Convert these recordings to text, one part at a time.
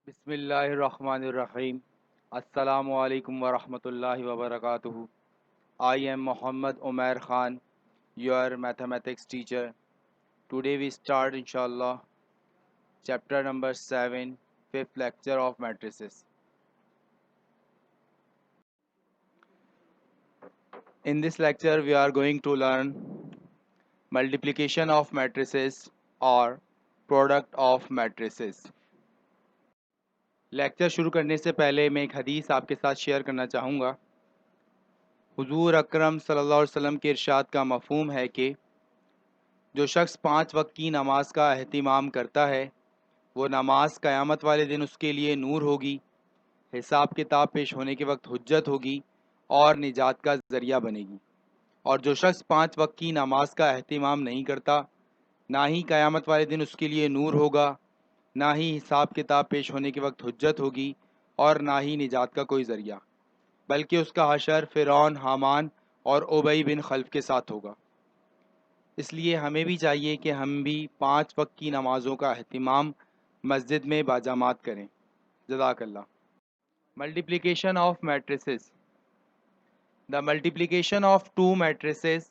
बिस्मिल्लाहिर्रहमानिर्रहीम। अस्सलामुअलैकुम वरहमतुल्लाहि वबरकातुहू। I am Muhammad Umair Khan, your mathematics teacher. Today we start inshallah chapter number 7, fifth lecture of matrices. In this lecture we are going to learn multiplication of matrices or product of matrices. Lecture शुरू करने से पहले मैं एक हदीस आपके साथ share करना चाहूँगा। हुजूर अकरम सल्लल्लाहु अलैहि वसल्लम के इरशाद का मफ़हूम है कि जो शख्स 5 वक्त की नमाज का अहतमाम करता है वो नमाज क़यामत वाले दिन उसके लिए नूर होगी, हिसाब किताब पेश होने के वक्त हुज्जत होगी और निजात का ज़रिया बनेगी। और जो शख्स 5 वक्त की नमाज का अहतमाम नहीं करता, ना ही क़यामत वाले दिन उसके लिए नूर होगा, ना ही हिसाब किताब पेश होने के वक्त हुज्जत होगी और ना ही निजात का कोई ज़रिया, बल्कि उसका हशर फ़िरौन, हामान और उबई बिन खल्फ के साथ होगा। इसलिए हमें भी चाहिए कि हम भी 5 वक्त की नमाज़ों का अहतमाम मस्जिद में बाजामात करें। जज़ाकल्लाह। Multiplication of matrices. The multiplication of two matrices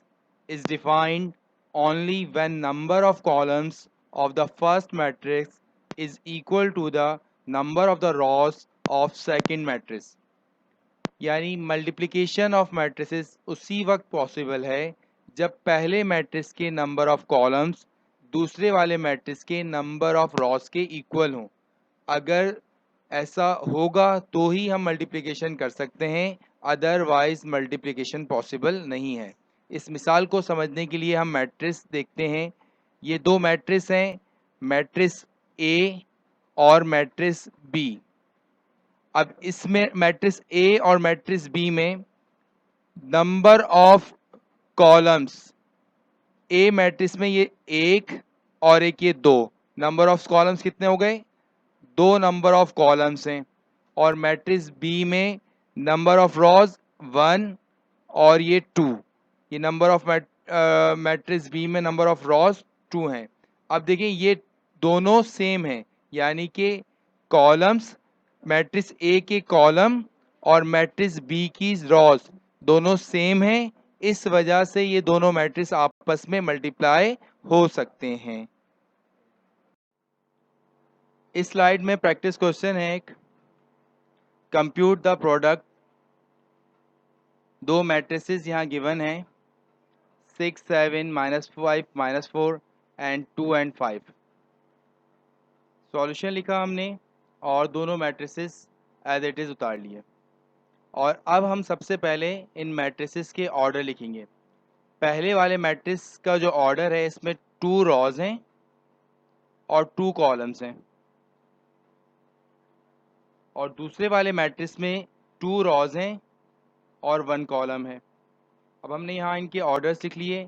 is defined only when number of columns of the first matrix is equal to the number of the rows of second matrix। यानी मल्टीप्लिकेशन ऑफ मैट्रिसेस उसी वक्त possible है जब पहले matrix के number of columns दूसरे वाले matrix के नंबर ऑफ रॉस के इक्वल हों। अगर ऐसा होगा तो ही हम मल्टीप्लिकेशन कर सकते हैं, अदरवाइज मल्टीप्लिकेशन पॉसिबल नहीं है। इस मिसाल को समझने के लिए हम मैट्रिक्स देखते हैं। ये दो मैट्रिक्स हैं, मैट्रिक्स ए और मैट्रिक्स बी। अब इसमें मैट्रिक्स ए और मैट्रिक्स बी में number of columns, A matrix में ये एक और एक ये दो, नंबर ऑफ कॉलम्स कितने हो गए? दो नंबर ऑफ कॉलम्स हैं। और मैट्रिक्स बी में नंबर ऑफ रॉज 1 और ये 2, ये नंबर ऑफ मैट्रिक्स बी में नंबर ऑफ रॉज 2 हैं। अब देखिए ये दोनों सेम हैं, यानी कि कॉलम्स, मैट्रिक्स ए के कॉलम और मैट्रिक्स बी की रॉज दोनों सेम हैं। इस वजह से ये दोनों मैट्रिक्स आपस में मल्टीप्लाई हो सकते हैं। इस स्लाइड में प्रैक्टिस क्वेश्चन है एक, कंप्यूट द प्रोडक्ट। दो मैट्रिसेस यहाँ गिवन हैं, 6 7 -5 -4 एंड 2 एंड 5। सॉल्यूशन लिखा हमने और दोनों मैट्रिसेस एज इट इज़ उतार लिए। और अब हम सबसे पहले इन मैट्रिसेस के ऑर्डर लिखेंगे। पहले वाले मैट्रिक्स का जो ऑर्डर है इसमें 2 रॉज हैं और 2 कॉलम्स हैं, और दूसरे वाले मैट्रिक्स में 2 रॉज हैं और 1 कॉलम है। अब हमने यहाँ इनके ऑर्डर्स लिख लिए।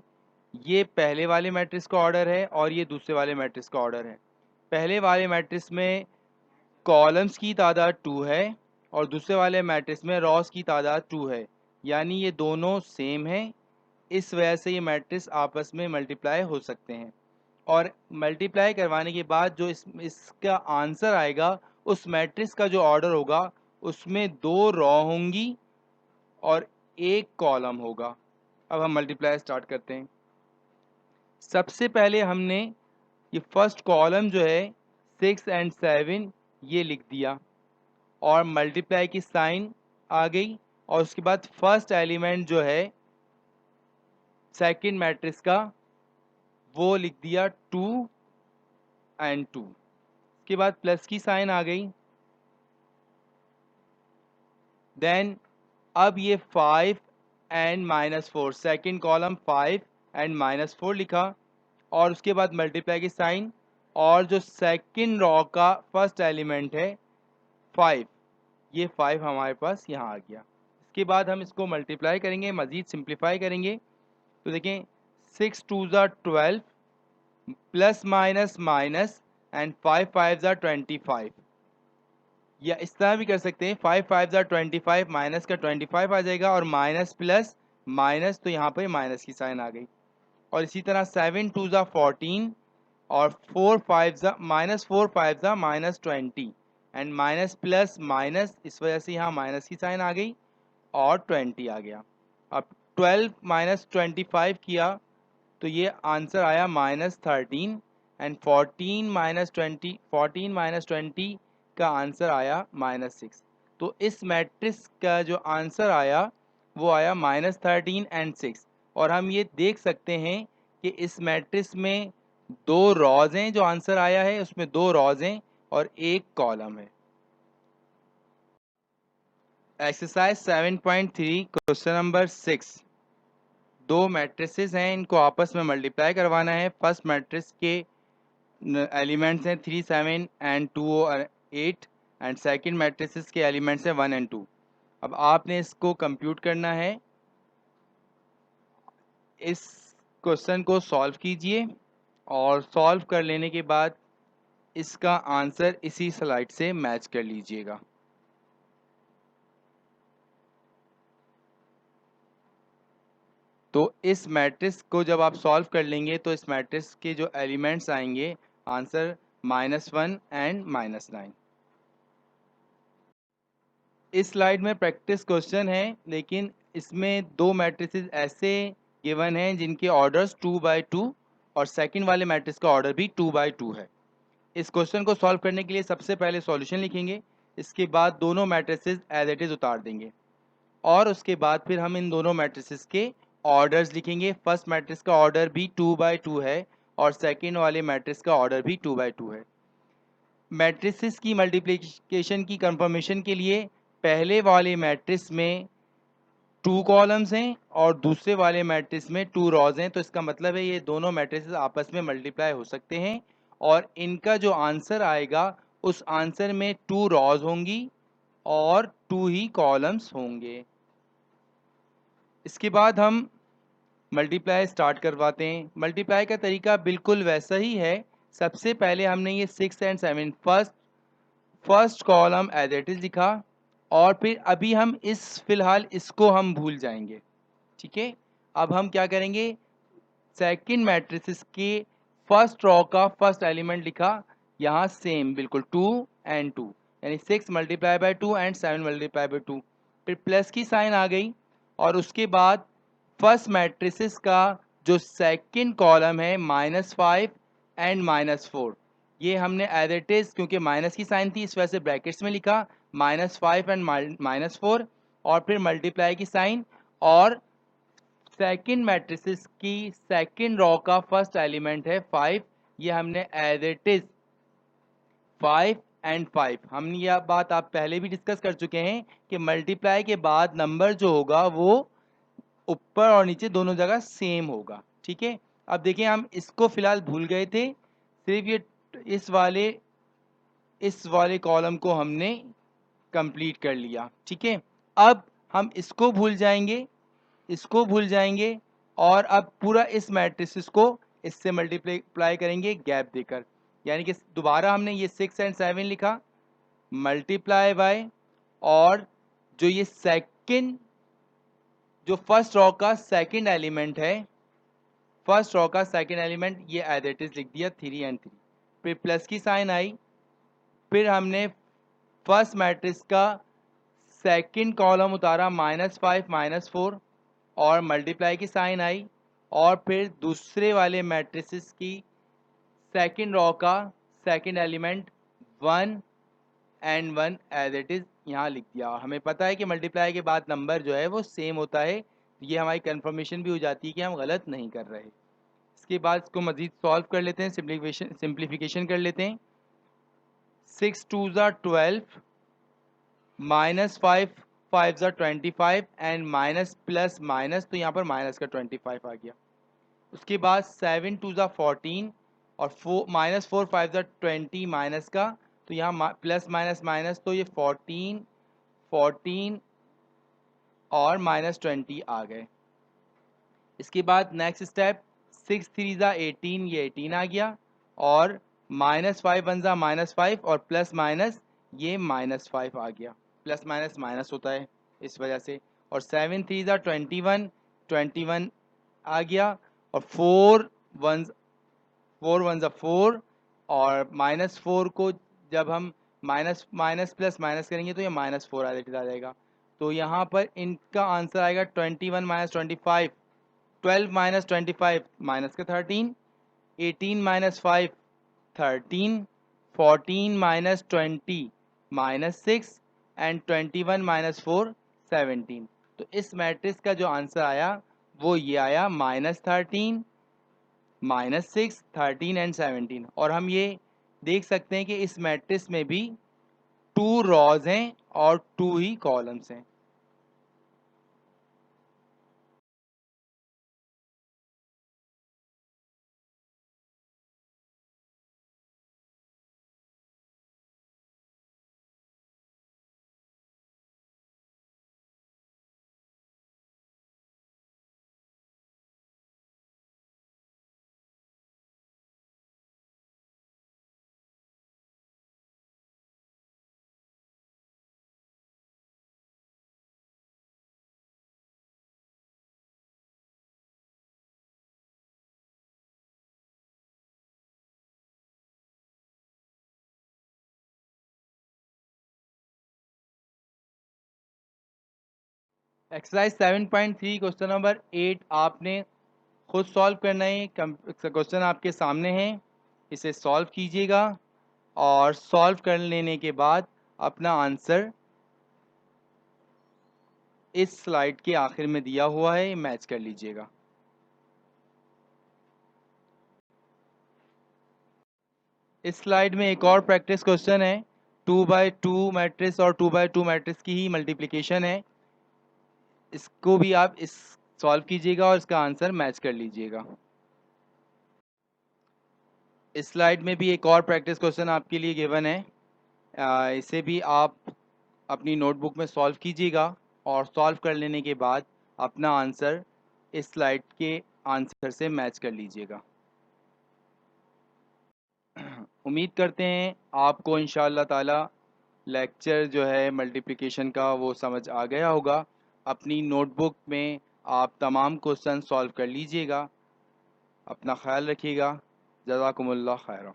ये पहले वाले मैट्रिक्स का ऑर्डर है और ये दूसरे वाले मैट्रिक्स का ऑर्डर है। पहले वाले मैट्रिक्स में कॉलम्स की तादाद 2 है और दूसरे वाले मैट्रिक्स में रॉस की तादाद 2 है, यानी ये दोनों सेम हैं। इस वजह से ये मैट्रिक्स आपस में मल्टीप्लाई हो सकते हैं। और मल्टीप्लाई करवाने के बाद जो इसका आंसर आएगा, उस मैट्रिक्स का जो ऑर्डर होगा उसमें 2 रॉ होंगी और 1 कॉलम होगा। अब हम मल्टीप्लाई स्टार्ट करते हैं। सबसे पहले हमने ये फर्स्ट कॉलम जो है 6 एंड 7 ये लिख दिया और मल्टीप्लाई की साइन आ गई, और उसके बाद फर्स्ट एलिमेंट जो है सेकंड मैट्रिक्स का वो लिख दिया 2 एंड 2। उसके बाद प्लस की साइन आ गई। देन अब ये 5 एंड -4, सेकंड कॉलम 5 एंड -4 लिखा, और उसके बाद मल्टीप्लाई की साइन, और जो सेकंड रॉ का फर्स्ट एलिमेंट है 5, ये 5 हमारे पास यहाँ आ गया। इसके बाद हम इसको मल्टीप्लाई करेंगे, मज़ीद सिंप्लीफाई करेंगे। तो देखें 6 2 ज़ा 12 प्लस माइनस माइनस एंड 5 5 ज़ा 25, या इस तरह भी कर सकते हैं 5 5 ज़ा 25, माइनस का 25 आ जाएगा और माइनस प्लस माइनस, तो यहाँ पर माइनस की साइन आ गई। और इसी तरह 7 2 ज़ा 14 और 4 5 ज़ा -4 5 ज़ा -20 एंड माइनस प्लस माइनस, इस वजह से यहाँ माइनस की साइन आ गई और 20 आ गया। अब 12 माइनस 25 किया तो ये आंसर आया -13 एंड 14 माइनस 20 का आंसर आया -6। तो इस मैट्रिक्स का जो आंसर आया वो आया -13 एंड 6। और हम ये देख सकते हैं कि इस मैट्रिक्स में 2 रॉज हैं, जो आंसर आया है उसमें 2 रॉज हैं और 1 कॉलम है। Exercise 7.3 question number 6। 2 मैट्रिसेस हैं, इनको आपस में मल्टीप्लाई करवाना है। फर्स्ट मैट्रिक्स के एलिमेंट्स हैं 3 7 एंड 2 और 8 एंड सेकंड मैट्रिसेस के एलिमेंट्स हैं 1 एंड 2। अब आपने इसको कंप्यूट करना है। इस क्वेश्चन को सॉल्व कीजिए और सॉल्व कर लेने के बाद इसका आंसर इसी स्लाइड से मैच कर लीजिएगा। तो इस मैट्रिक्स को जब आप सॉल्व कर लेंगे तो इस मैट्रिक्स के जो एलिमेंट्स आएंगे आंसर -1 एंड -9। इस स्लाइड में प्रैक्टिस क्वेश्चन है, लेकिन इसमें 2 मैट्रिसेस ऐसे गिवन हैं जिनके ऑर्डर्स 2/2 और सेकंड वाले मैट्रिक्स का ऑर्डर भी 2/2 है। इस क्वेश्चन को सॉल्व करने के लिए सबसे पहले सॉल्यूशन लिखेंगे, इसके बाद दोनों मैट्रिसेस एज इट इज उतार देंगे और उसके बाद फिर हम इन दोनों मैट्रिसेस के ऑर्डर्स लिखेंगे। फर्स्ट मैट्रिक्स का ऑर्डर भी 2/2 है और सेकंड वाले मैट्रिक्स का ऑर्डर भी 2/2 है। मैट्रिसेस की मल्टीप्लिकेशन की कंफर्मेशन के लिए पहले वाले मैट्रिक्स में 2 कॉलम्स हैं और दूसरे वाले मैट्रिक्स में 2 रॉज हैं, तो इसका मतलब है ये दोनों मैट्रिसेस आपस में मल्टीप्लाई हो सकते हैं और इनका जो आंसर आएगा उस आंसर में 2 रॉज होंगी और 2 ही कॉलम्स होंगे। इसके बाद हम मल्टीप्लाई स्टार्ट करवाते हैं। मल्टीप्लाई का तरीका बिल्कुल वैसा ही है। सबसे पहले हमने ये 6 and 7 first column as it is लिखा और फिर अभी हम फिलहाल इसको हम भूल जाएंगे। ठीक है, अब हम क्या करेंगे, सेकंड मैट्रिक्स के फर्स्ट रॉ का फर्स्ट एलिमेंट लिखा, यहाँ सेम बिल्कुल 2 एंड 2, यानी 6 multiply by 2 and 7 multiply by 2। फिर प्लस की साइन आ गई और उसके बाद फर्स्ट मैट्रिसेस का जो सेकंड कॉलम है -5 एंड -4, ये हमने एज इट इज, क्योंकि माइनस की साइन थी इस वजह से ब्रैकेट्स में लिखा -5 एंड -4 और फिर मल्टीप्लाई की साइन और सेकंड मैट्रिसेस की सेकंड रॉ का फर्स्ट एलिमेंट है 5, ये हमने एज इट इज 5 एंड 5। हमने यह बात आप पहले भी डिस्कस कर चुके हैं कि मल्टीप्लाई के बाद नंबर जो होगा वो ऊपर और नीचे दोनों जगह सेम होगा। ठीक है, अब देखिए हम इसको फिलहाल भूल गए थे, सिर्फ ये इस वाले कॉलम को हमने कंप्लीट कर लिया। ठीक है, अब हम इसको भूल जाएंगे, इसको भूल जाएंगे और अब पूरा इस मैट्रिक्स को इससे मल्टीप्लाई करेंगे गैप देकर, यानी कि दोबारा हमने ये 6 एंड 7 लिखा मल्टीप्लाई बाय, और जो ये सेकंड जो फर्स्ट रॉ का सेकंड एलिमेंट है, फर्स्ट रॉ का सेकंड एलिमेंट ये एज इट इज लिख दिया 3 एंड 3। फिर प्लस की साइन आई, फिर हमने फर्स्ट मैट्रिक्स का सेकंड कॉलम उतारा -5 -4 और मल्टीप्लाई की साइन आई और फिर दूसरे वाले मैट्रिसेस की सेकंड रॉ का second element 1 and 1 as it is यहाँ लिख दिया। हमें पता है कि मल्टीप्लाई के बाद नंबर जो है वो सेम होता है, ये हमारी कंफर्मेशन भी हो जाती है कि हम गलत नहीं कर रहे। इसके बाद इसको मज़ीद सॉल्व कर लेते हैं, सिंप्लीफिकेशन कर लेते हैं। 6 2 ज़ा 12 -5 5 ज़ा 25 एंड माइनस प्लस माइनस, तो यहाँ पर माइनस का 25 आ गया। उसके बाद 7 2 ज़ा 14 और -4 5 ज़ा 20 माइनस का, तो यहाँ प्लस माइनस माइनस, तो ये 14 और -20 आ गए। इसके बाद नेक्स्ट स्टेप 6 3 ज़ा 18, ये 18 आ गया और -5 1 ज़ा -5 और प्लस माइनस ये -5 आ गया, प्लस माइनस माइनस होता है इस वजह से। और 7 3 ज़ा 21 आ गया और 4 1 ज़ा 4 और -4 को जब हम माइनस माइनस प्लस माइनस करेंगे तो ये -4 आ जाएगा। तो यहाँ पर इनका आंसर आएगा 21 माइनस 25, 12 माइनस 25 माइनस का 13, 18 माइनस 5 13, 14 माइनस 20 -6 एंड 21 माइनस 4 17। तो इस मैट्रिक्स का जो आंसर आया वो ये आया -13, -6, 13 एंड 17। और हम ये देख सकते हैं कि इस मैट्रिक्स में भी 2 रॉज हैं और 2 ही कॉलम्स हैं। एक्सरसाइज 7.3 क्वेश्चन नंबर 8 आपने खुद सॉल्व करना है। क्वेश्चन आपके सामने है, इसे सॉल्व कीजिएगा और सॉल्व कर लेने के बाद अपना आंसर इस स्लाइड के आखिर में दिया हुआ है, मैच कर लीजिएगा। इस स्लाइड में एक और प्रैक्टिस क्वेश्चन है। 2/2 मैट्रिक्स और 2/2 मैट्रिक्स की ही मल्टीप्लिकेशन है। इसको भी आप इस सॉल्व कीजिएगा और इसका आंसर मैच कर लीजिएगा। इस स्लाइड में भी एक और प्रैक्टिस क्वेश्चन आपके लिए गिवन है। इसे भी आप अपनी नोटबुक में सॉल्व कीजिएगा और सॉल्व कर लेने के बाद अपना आंसर इस स्लाइड के आंसर से मैच कर लीजिएगा। उम्मीद करते हैं आपको इंशाअल्लाह ताला लेक्चर जो है मल्टीप्लिकेशन का वो समझ आ गया होगा। अपनी नोटबुक में आप तमाम क्वेश्चन सॉल्व कर लीजिएगा। अपना ख्याल रखिएगा। जज़ाकुमुल्लाह खैरा।